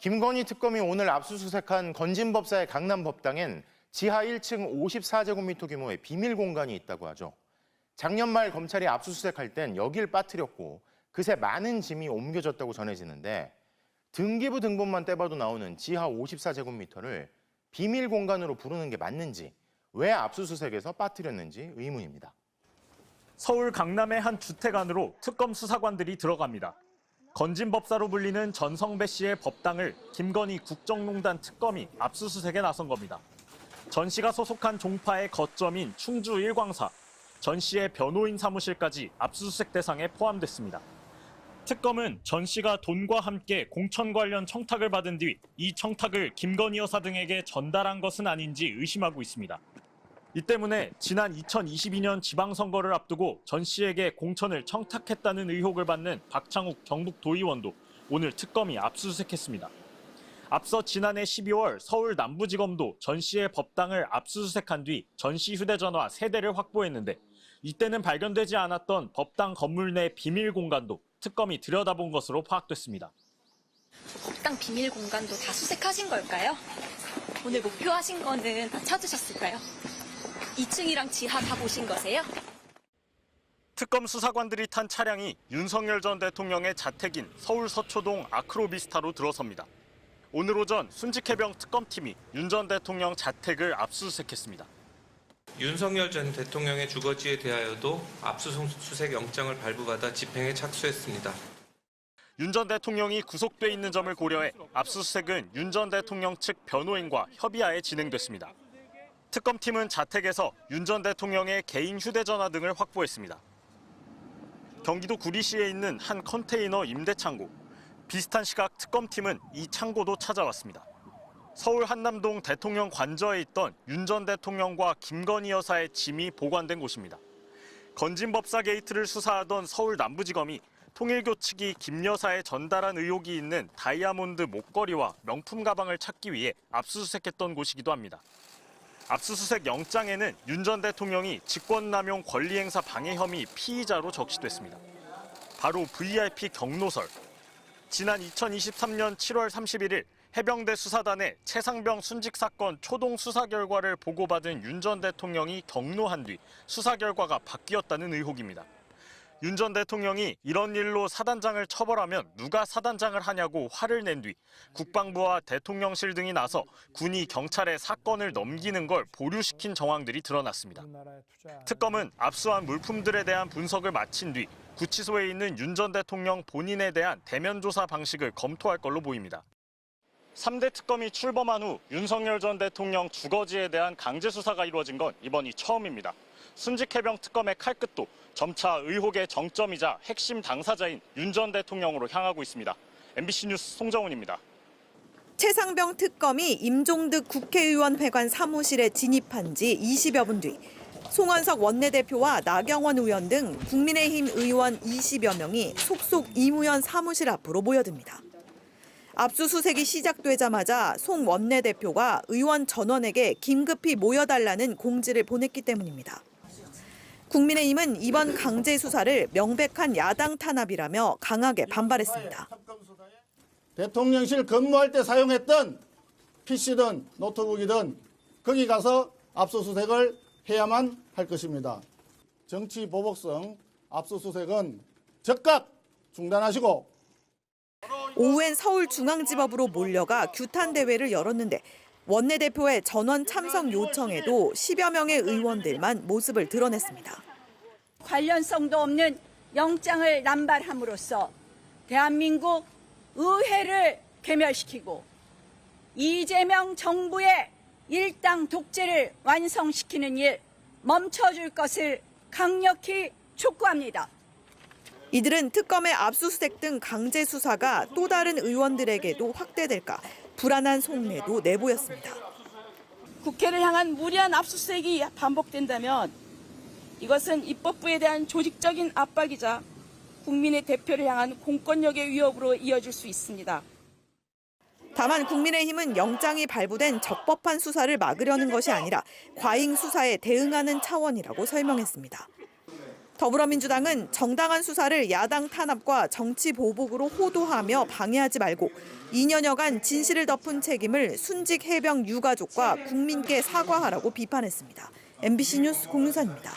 김건희 특검이 오늘 압수수색한 건진법사의 강남법당엔 지하 1층 54제곱미터 규모의 비밀 공간이 있다고 하죠. 작년 말 검찰이 압수수색할 땐 여길 빠뜨렸고 그새 많은 짐이 옮겨졌다고 전해지는데 등기부 등본만 떼봐도 나오는 지하 54제곱미터를 비밀 공간으로 부르는 게 맞는지, 왜 압수수색에서 빠뜨렸는지 의문입니다. 서울 강남의 한 주택 안으로 특검 수사관들이 들어갑니다. 건진법사로 불리는 전성배 씨의 법당을 김건희 국정농단 특검이 압수수색에 나선 겁니다. 전 씨가 소속한 종파의 거점인 충주 일광사, 전 씨의 변호인 사무실까지 압수수색 대상에 포함됐습니다. 특검은 전 씨가 돈과 함께 공천 관련 청탁을 받은 뒤 이 청탁을 김건희 여사 등에게 전달한 것은 아닌지 의심하고 있습니다. 이 때문에 지난 2022년 지방선거를 앞두고 전 씨에게 공천을 청탁했다는 의혹을 받는 박창욱 경북도의원도 오늘 특검이 압수수색했습니다. 앞서 지난해 12월 서울 남부지검도 전 씨의 법당을 압수수색한 뒤 전 씨 휴대전화 3대를 확보했는데 이때는 발견되지 않았던 법당 건물 내 비밀 공간도 특검이 들여다본 것으로 파악됐습니다. 법당 비밀 공간도 다 수색하신 걸까요? 오늘 목표하신 거는 다 찾으셨을까요? 2층이랑 지하 다 보신 거세요? 특검 수사관들이 탄 차량이 윤석열 전 대통령의 자택인 서울 서초동 아크로비스타로 들어섭니다. 오늘 오전 순직해병 특검팀이 윤 전 대통령 자택을 압수수색했습니다. 윤석열 전 대통령의 주거지에 대하여도 압수수색 영장을 발부받아 집행에 착수했습니다. 윤 전 대통령이 구속돼 있는 점을 고려해 압수수색은 윤 전 대통령 측 변호인과 협의하에 진행됐습니다. 특검팀은 자택에서 윤 전 대통령의 개인 휴대전화 등을 확보했습니다. 경기도 구리시에 있는 한 컨테이너 임대창고. 비슷한 시각 특검팀은 이 창고도 찾아왔습니다. 서울 한남동 대통령 관저에 있던 윤 전 대통령과 김건희 여사의 짐이 보관된 곳입니다. 건진법사 게이트를 수사하던 서울 남부지검이 통일교 측이 김 여사에 전달한 의혹이 있는 다이아몬드 목걸이와 명품 가방을 찾기 위해 압수수색했던 곳이기도 합니다. 압수수색 영장에는 윤 전 대통령이 직권남용 권리행사 방해 혐의 피의자로 적시됐습니다. 바로 VIP 경로설. 지난 2023년 7월 31일 해병대 수사단에 최상병 순직 사건 초동 수사 결과를 보고받은 윤 전 대통령이 경로한 뒤 수사 결과가 바뀌었다는 의혹입니다. 윤 전 대통령이 이런 일로 사단장을 처벌하면 누가 사단장을 하냐고 화를 낸 뒤 국방부와 대통령실 등이 나서 군이 경찰에 사건을 넘기는 걸 보류시킨 정황들이 드러났습니다. 특검은 압수한 물품들에 대한 분석을 마친 뒤 구치소에 있는 윤 전 대통령 본인에 대한 대면 조사 방식을 검토할 걸로 보입니다. 3대 특검이 출범한 후 윤석열 전 대통령 주거지에 대한 강제 수사가 이루어진 건 이번이 처음입니다. 순직해병 특검의 칼끝도 점차 의혹의 정점이자 핵심 당사자인 윤 전 대통령으로 향하고 있습니다. MBC 뉴스 송정훈입니다. 최상병 특검이 임종득 국회의원 회관 사무실에 진입한 지 20여 분 뒤 송원석 원내대표와 나경원 의원 등 국민의힘 의원 20여 명이 속속 이무현 사무실 앞으로 모여듭니다. 압수수색이 시작되자마자 송 원내대표가 의원 전원에게 긴급히 모여달라는 공지를 보냈기 때문입니다. 국민의힘은 이번 강제 수사를 명백한 야당 탄압이라며 강하게 반발했습니다. 대통령실 근무할 때 사용했던 PC든 노트북이든 거기 가서 압수수색을 해야만 할 것입니다. 정치 보복성 압수수색은 즉각 중단하시고 오후엔 서울중앙지법으로 몰려가 규탄 대회를 열었는데 원내대표의 전원 참석 요청에도 10여 명의 의원들만 모습을 드러냈습니다. 관련성도 없는 영장을 남발함으로써 대한민국 의회를 괴멸시키고 이재명 정부의 일당 독재를 완성시키는 일 멈춰줄 것을 강력히 촉구합니다. 이들은 특검의 압수수색 등 강제 수사가 또 다른 의원들에게도 확대될까 불안한 속내도 내보였습니다. 국회를 향한 무리한 압수수색이 반복된다면 이것은 입법부에 대한 조직적인 압박이자 국민의 대표를 향한 공권력의 위협으로 이어질 수 있습니다. 다만 국민의힘은 영장이 발부된 적법한 수사를 막으려는 것이 아니라 과잉 수사에 대응하는 차원이라고 설명했습니다. 더불어민주당은 정당한 수사를 야당 탄압과 정치 보복으로 호도하며 방해하지 말고 2년여간 진실을 덮은 책임을 순직 해병 유가족과 국민께 사과하라고 비판했습니다. MBC 뉴스 공유선입니다.